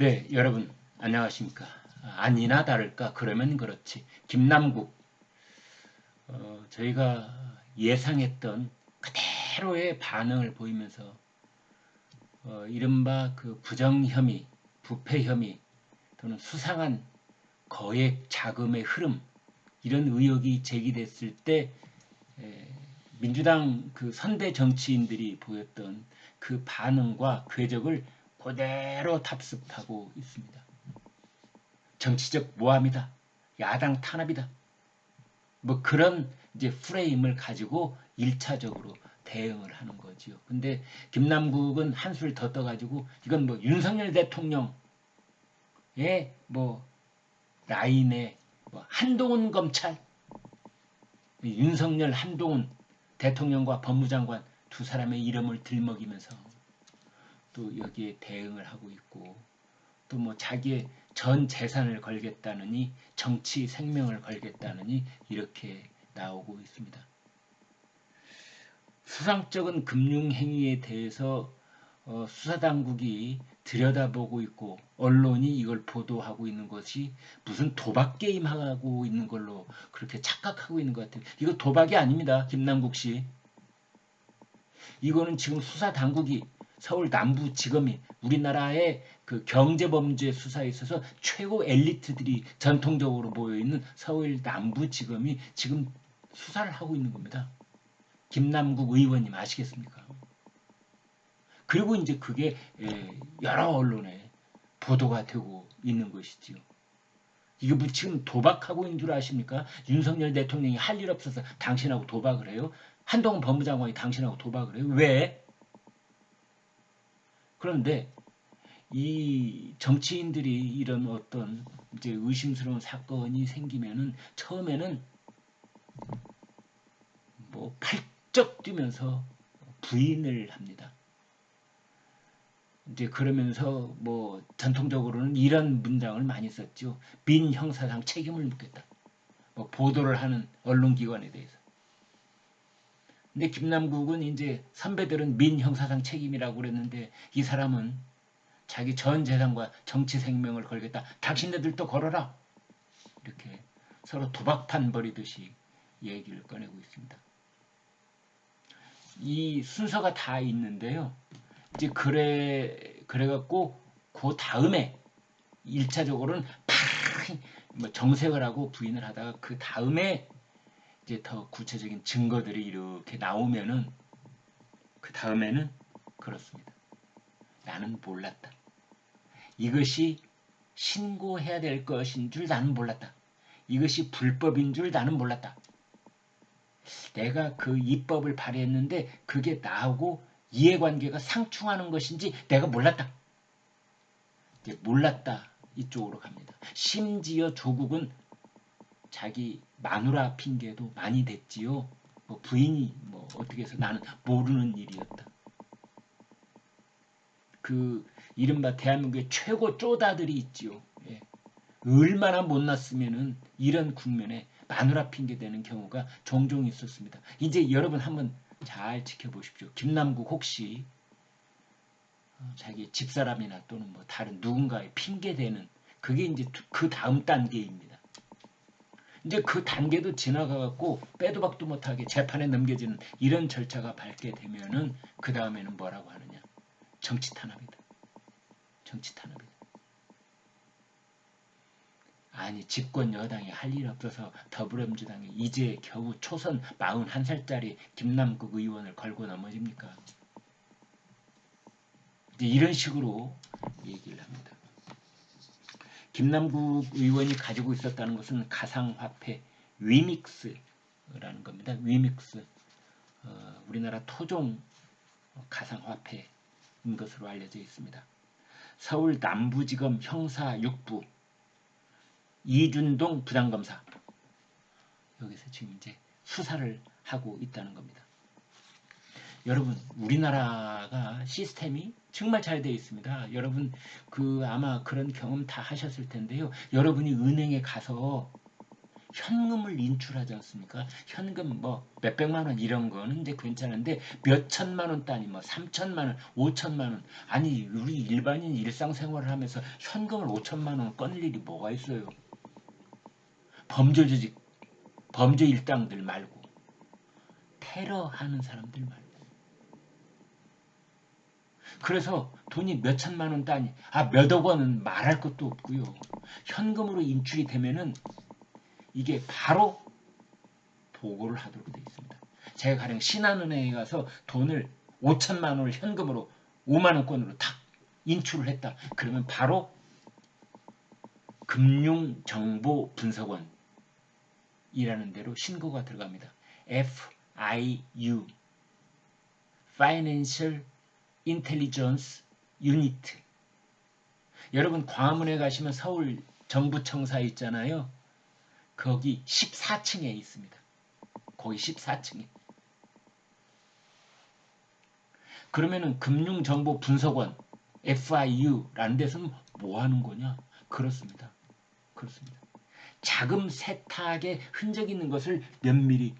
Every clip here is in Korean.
네, 여러분 안녕하십니까? 아니나 다를까 그러면 그렇지. 김남국 저희가 예상했던 그대로의 반응을 보이면서 이른바 그 부정 혐의, 부패 혐의 또는 수상한 거액 자금의 흐름 이런 의혹이 제기됐을 때 민주당 그 선대 정치인들이 보였던 그 반응과 궤적을 그대로 답습하고 있습니다. 정치적 모함이다. 야당 탄압이다. 뭐 그런 이제 프레임을 가지고 1차적으로 대응을 하는 거지요. 근데 김남국은 한술 더 떠가지고 이건 뭐 윤석열 대통령의 뭐 라인에 뭐 한동훈 검찰, 윤석열 한동훈 대통령과 법무장관 두 사람의 이름을 들먹이면서 또 여기에 대응을 하고 있고 또 뭐 자기의 전 재산을 걸겠다느니 정치 생명을 걸겠다느니 이렇게 나오고 있습니다. 수상적인 금융행위에 대해서 수사당국이 들여다보고 있고 언론이 이걸 보도하고 있는 것이 무슨 도박 게임 하고 있는 걸로 그렇게 착각하고 있는 것 같아요. 이거 도박이 아닙니다. 김남국 씨. 이거는 지금 수사당국이 서울 남부지검이 우리나라의 그 경제범죄 수사에 있어서 최고 엘리트들이 전통적으로 모여있는 서울 남부지검이 지금 수사를 하고 있는 겁니다. 김남국 의원님 아시겠습니까? 그리고 이제 그게 여러 언론에 보도가 되고 있는 것이지요. 이게 뭐 지금 도박하고 있는 줄 아십니까? 윤석열 대통령이 할 일 없어서 당신하고 도박을 해요? 한동훈 법무장관이 당신하고 도박을 해요? 왜? 그런데 이 정치인들이 이런 어떤 이제 의심스러운 사건이 생기면은 처음에는 뭐 팔쩍 뛰면서 부인을 합니다. 이제 그러면서 뭐 전통적으로는 이런 문장을 많이 썼죠. 민 형사상 책임을 묻겠다. 뭐 보도를 하는 언론기관에 대해서. 근데 김남국은 이제 선배들은 민 형사상 책임이라고 그랬는데 이 사람은 자기 전 재산과 정치 생명을 걸겠다. 당신네들도 걸어라. 이렇게 서로 도박판 벌이듯이 얘기를 꺼내고 있습니다. 이 순서가 다 있는데요. 이제 그래갖고 그 다음에 1차적으로는 뭐 정색을 하고 부인을 하다가 그 다음에 이제 더 구체적인 증거들이 이렇게 나오면은 그 다음에는 그렇습니다. 나는 몰랐다. 이것이 신고해야 될 것인 줄 나는 몰랐다. 이것이 불법인 줄 나는 몰랐다. 내가 그 입법을 발의했는데 그게 나하고 이해관계가 상충하는 것인지 내가 몰랐다. 이제 몰랐다 이쪽으로 갑니다. 심지어 조국은 자기 마누라 핑계도 많이 댔지요. 뭐 부인이 뭐 어떻게 해서 나는 모르는 일이었다. 그 이른바 대한민국의 최고 쪼다들이 있지요. 예. 얼마나 못났으면은 이런 국면에 마누라 핑계 대는 경우가 종종 있었습니다. 이제 여러분 한번 잘 지켜보십시오. 김남국 혹시 자기 집사람이나 또는 뭐 다른 누군가의 핑계 대는 그게 이제 그 다음 단계입니다. 이제 그 단계도 지나가갖고 빼도 박도 못하게 재판에 넘겨지는 이런 절차가 밟게 되면은 그 다음에는 뭐라고 하느냐? 정치 탄압이다. 정치 탄압이다. 아니 집권 여당이 할 일 없어서 더불어민주당이 이제 겨우 초선 41살짜리 김남국 의원을 걸고 넘어집니까? 이제 이런 식으로 얘기를 합니다. 김남국 의원이 가지고 있었다는 것은 가상화폐 위믹스라는 겁니다. 위믹스. 우리나라 토종 가상화폐인 것으로 알려져 있습니다. 서울 남부지검 형사 6부 이준동 부장검사 여기서 지금 이제 수사를 하고 있다는 겁니다. 여러분 우리나라가 시스템이 정말 잘 되어 있습니다. 여러분 아마 그런 경험 다 하셨을 텐데요. 여러분이 은행에 가서 현금을 인출하지 않습니까? 현금 뭐 몇백만 원 이런 거는 이제 괜찮은데 몇천만 원 단위 뭐 3천만 원, 5천만 원 아니 우리 일반인 일상생활을 하면서 현금을 5천만 원 꺼낼 일이 뭐가 있어요? 범죄 조직, 범죄 일당들 말고 테러하는 사람들 말고 그래서 돈이 몇천만 원 단위 몇억 원은 말할 것도 없고요. 현금으로 인출이 되면은 이게 바로 보고를 하도록 되어 있습니다. 제가 가령 신한은행에 가서 돈을 5천만 원을 현금으로 5만 원권으로 탁 인출을 했다. 그러면 바로 금융정보분석원이라는 데로 신고가 들어갑니다. FIU Financial Intelligence Unit. 여러분 광화문에 가시면 서울 정부청사 있잖아요. 거기 14층에 있습니다. 거기 14층에. 그러면은 금융정보분석원 FIU라는 데서는 뭐 하는 거냐? 그렇습니다. 그렇습니다. 자금 세탁의 흔적이 있는 것을 면밀히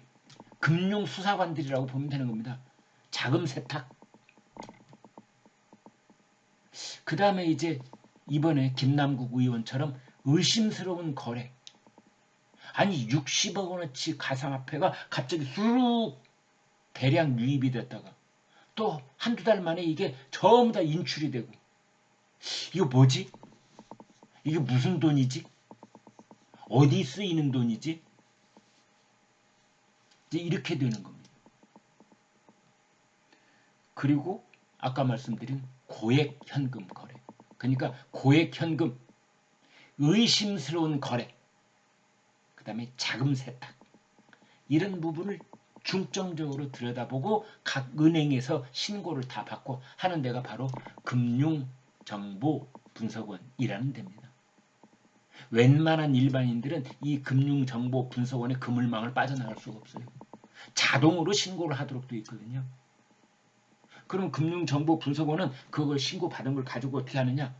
금융수사관들이라고 보면 되는 겁니다. 자금 세탁. 그 다음에 이제 이번에 김남국 의원처럼 의심스러운 거래. 아니 60억 원어치 가상화폐가 갑자기 쑥 대량 유입이 됐다가 또 한두 달 만에 이게 전부 다 인출이 되고 이거 뭐지? 이게 무슨 돈이지? 어디 쓰이는 돈이지? 이제 이렇게 되는 겁니다. 그리고 아까 말씀드린 고액 현금 거래. 그러니까 고액 현금, 의심스러운 거래, 그 다음에 자금 세탁 이런 부분을 중점적으로 들여다보고 각 은행에서 신고를 다 받고 하는 데가 바로 금융정보분석원이라는 데입니다. 웬만한 일반인들은 이 금융정보분석원의 그물망을 빠져나갈 수가 없어요. 자동으로 신고를 하도록 되어 있거든요. 그럼 금융정보분석원은 그걸 신고받은 걸 가지고 어떻게 하느냐?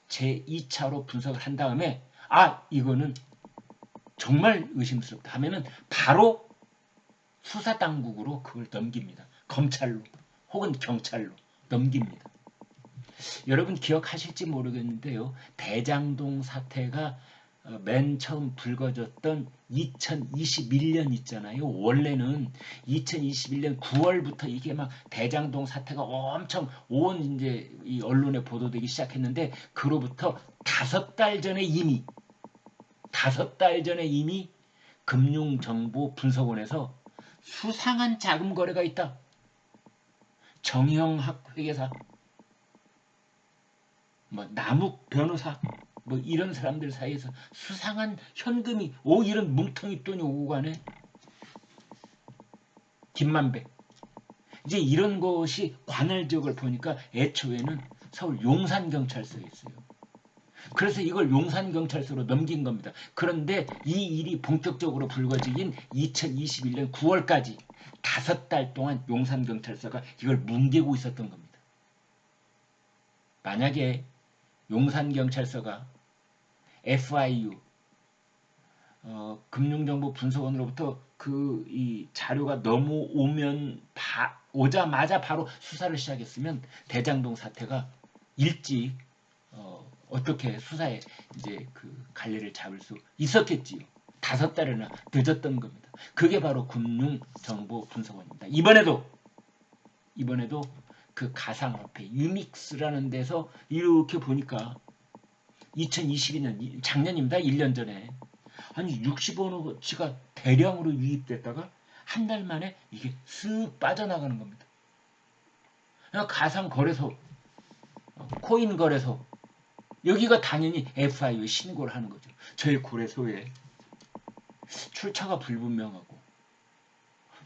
제2차로 분석을 한 다음에 이거는 정말 의심스럽다 하면은 바로 수사당국으로 그걸 넘깁니다. 검찰로 혹은 경찰로 넘깁니다. 여러분 기억하실지 모르겠는데요. 대장동 사태가 맨 처음 불거졌던 2021년 있잖아요. 원래는 2021년 9월부터 이게 막 대장동 사태가 엄청 온 이제 이 언론에 보도되기 시작했는데 그로부터 5달 전에 이미 금융정보분석원에서 수상한 자금 거래가 있다. 정영학 회계사, 남욱 변호사, 이런 사람들 사이에서 수상한 현금이 이런 뭉텅이 돈이 오고 가네. 김만배. 이제 이런 것이 관할 지역을 보니까 애초에는 서울 용산경찰서에 있어요. 그래서 이걸 용산경찰서로 넘긴 겁니다. 그런데 이 일이 본격적으로 불거진 2021년 9월까지 5달 동안 용산경찰서가 이걸 뭉개고 있었던 겁니다. 만약에 용산경찰서가 FIU 금융정보분석원으로부터 이 자료가 넘어오면 오자마자 바로 수사를 시작했으면 대장동 사태가 일찍 어떻게 수사에 이제 그 갈래를 잡을 수 있었겠지요. 5달이나 늦었던 겁니다. 그게 바로 금융정보분석원입니다. 이번에도 그 가상화폐 유믹스라는 데서 이렇게 보니까 2022년 작년입니다. 1년 전에 아니 60원어치가 대량으로 유입됐다가 한 달 만에 이게 쓱 빠져나가는 겁니다. 가상 거래소, 코인 거래소 여기가 당연히 FIU에 신고를 하는 거죠. 저희 거래소에 출처가 불분명하고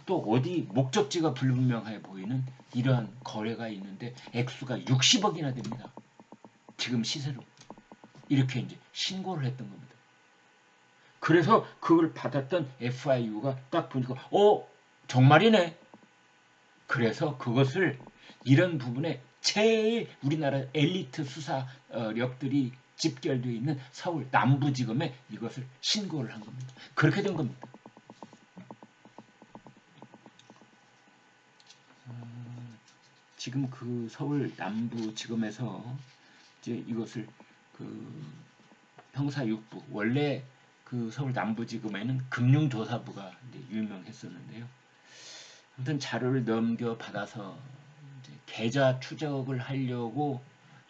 또 어디 목적지가 불분명해 보이는 이러한 거래가 있는데 액수가 60억이나 됩니다. 지금 시세로 이렇게 이제 신고를 했던 겁니다. 그래서 그걸 받았던 FIU가 딱 보니까 정말이네. 그래서 그것을 이런 부분에 제일 우리나라 엘리트 수사력들이 집결되어 있는 서울 남부지검에 이것을 신고를 한 겁니다. 그렇게 된 겁니다. 지금 그 서울 남부지검에서 이제 이것을 그 형사 6부, 원래 그 서울 남부지검에는 금융조사부가 이제 유명했었는데요. 아무튼 자료를 넘겨받아서 이제 계좌 추적을 하려고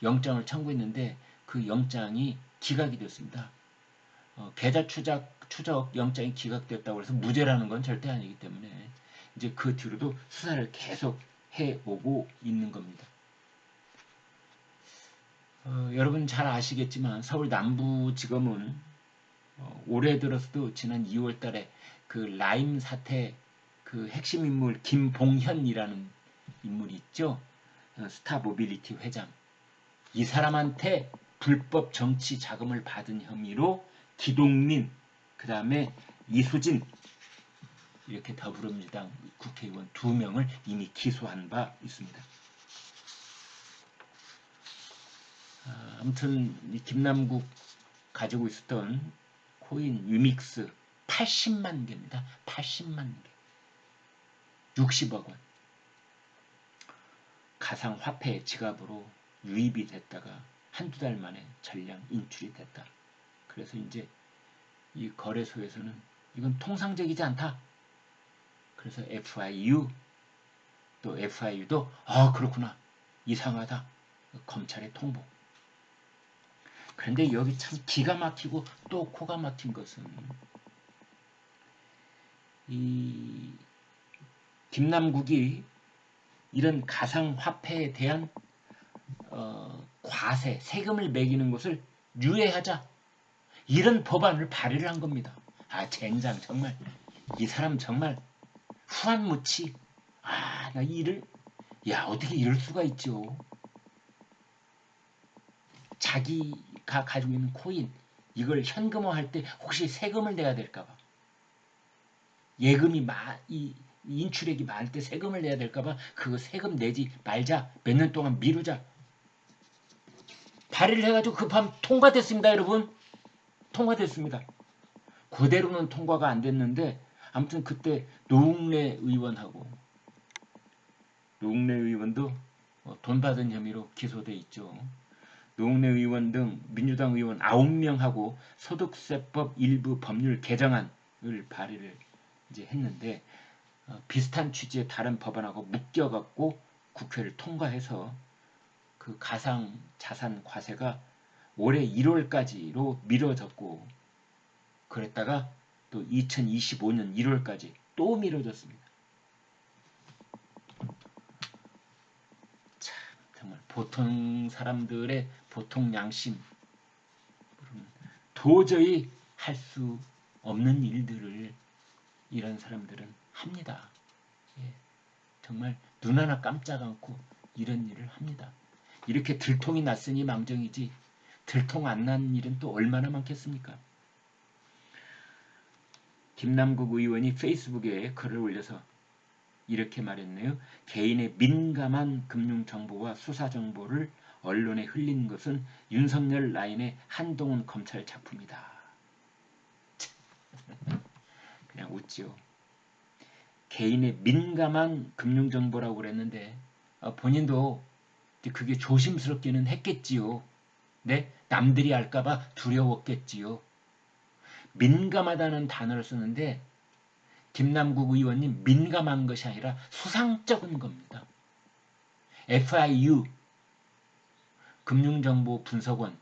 영장을 청구했는데 그 영장이 기각이 됐습니다. 계좌 추적 영장이 기각됐다고 해서 무죄라는 건 절대 아니기 때문에 이제 그 뒤로도 수사를 계속 해오고 있는 겁니다. 여러분 잘 아시겠지만 서울 남부지검은 올해 들어서도 지난 2월 달에 그 라임 사태 그 핵심 인물 김봉현이라는 인물이 있죠. 스타모빌리티 회장. 이 사람한테 불법 정치 자금을 받은 혐의로 기동민, 그 다음에 이수진 이렇게 더불어민주당 국회의원 2명을 이미 기소한 바 있습니다. 아무튼 이 김남국 가지고 있었던 코인 유믹스 80만 개입니다. 80만 개. 60억 원. 가상화폐 지갑으로 유입이 됐다가 한두 달 만에 전량 인출이 됐다. 그래서 이제 이 거래소에서는 이건 통상적이지 않다. 그래서 FIU 또 FIU도 그렇구나. 이상하다. 검찰에 통보. 그런데 여기 참 기가 막히고 또 코가 막힌 것은 이 김남국이 이런 가상화폐에 대한 과세, 세금을 매기는 것을 유예하자 이런 법안을 발의를 한 겁니다. 젠장 정말 이 사람 정말 후한무치. 나 어떻게 이럴 수가 있죠. 자기가 가지고 있는 코인 이걸 현금화할 때 혹시 세금을 내야 될까봐 예금이 이 인출액이 많을 때 세금을 내야 될까봐 그거 세금 내지 말자 몇 년 동안 미루자 발의를 해가지고 급하면 통과됐습니다. 여러분 통과됐습니다. 그대로는 통과가 안 됐는데 아무튼 그때 노웅래 의원도 돈 받은 혐의로 기소돼 있죠. 노웅래 의원 등 민주당 의원 9명하고 소득세법 일부 법률 개정안을 발의를 이제 했는데 비슷한 취지의 다른 법안하고 묶여갖고 국회를 통과해서 그 가상 자산 과세가 올해 1월까지로 미뤄졌고 그랬다가 또 2025년 1월까지 또 미뤄졌습니다. 참 정말 보통 사람들의 보통 양심 도저히 할 수 없는 일들을 이런 사람들은 합니다. 정말 눈 하나 깜짝 않고 이런 일을 합니다. 이렇게 들통이 났으니 망정이지 들통 안 난 일은 또 얼마나 많겠습니까? 김남국 의원이 페이스북에 글을 올려서 이렇게 말했네요. 개인의 민감한 금융정보와 수사정보를 언론에 흘린 것은 윤석열 라인의 한동훈 검찰 작품이다. 그냥 웃지요. 개인의 민감한 금융정보라고 그랬는데 본인도 그게 조심스럽기는 했겠지요. 네? 남들이 알까봐 두려웠겠지요. 민감하다는 단어를 쓰는데 김남국 의원님 민감한 것이 아니라 수상쩍은 겁니다. FIU 금융정보분석원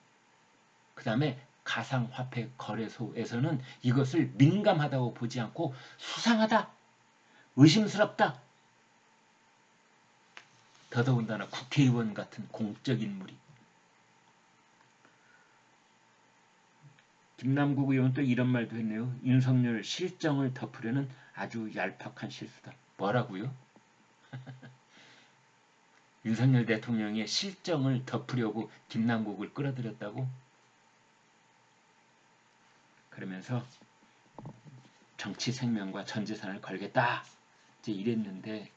그 다음에 가상화폐 거래소에서는 이것을 민감하다고 보지 않고 수상하다, 의심스럽다. 더더군다나 국회의원 같은 공적 인물이. 김남국 의원은 또 이런 말도 했네요. 윤석열 실정을 덮으려는 아주 얄팍한 실수다. 뭐라고요? 윤석열 대통령의 실정을 덮으려고 김남국을 끌어들였다고? 그러면서 정치 생명과 전 재산을 걸겠다 이제 이랬는데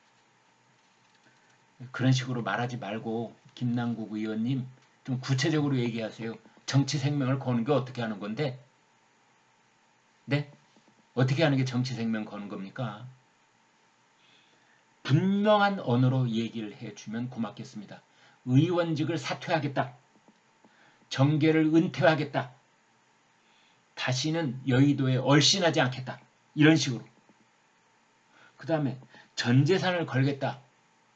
그런 식으로 말하지 말고 김남국 의원님 좀 구체적으로 얘기하세요. 정치 생명을 거는 게 어떻게 하는 건데? 네? 어떻게 하는 게 정치 생명 거는 겁니까? 분명한 언어로 얘기를 해주면 고맙겠습니다. 의원직을 사퇴하겠다. 정계를 은퇴하겠다. 다시는 여의도에 얼씬하지 않겠다. 이런 식으로. 그 다음에 전 재산을 걸겠다.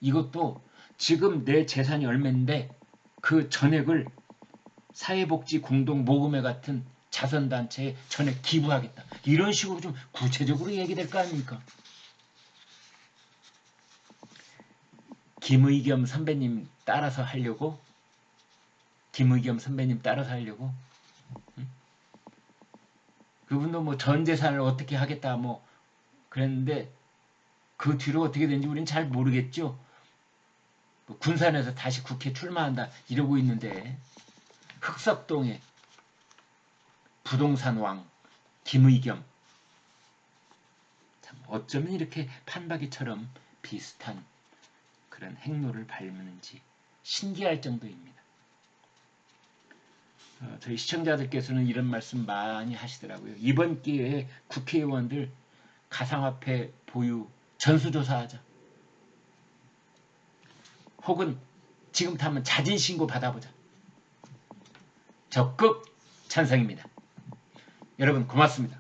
이것도 지금 내 재산이 얼마인데 그 전액을 사회복지 공동모금회 같은 자선단체에 전액 기부하겠다. 이런 식으로 좀 구체적으로 얘기될 거 아닙니까? 김의겸 선배님 따라서 하려고? 김의겸 선배님 따라서 하려고? 응? 그분도 뭐 전 재산을 어떻게 하겠다 뭐 그랬는데 그 뒤로 어떻게 된지 우리는 잘 모르겠죠. 뭐 군산에서 다시 국회 출마한다 이러고 있는데 흑석동에 부동산 왕 김의겸 참 어쩌면 이렇게 판박이처럼 비슷한 그런 행로를 밟는지 신기할 정도입니다. 저희 시청자들께서는 이런 말씀 많이 하시더라고요. 이번 기회에 국회의원들 가상화폐 보유 전수조사하자. 혹은 지금부터 한번 자진신고 받아보자. 적극 찬성입니다. 여러분 고맙습니다.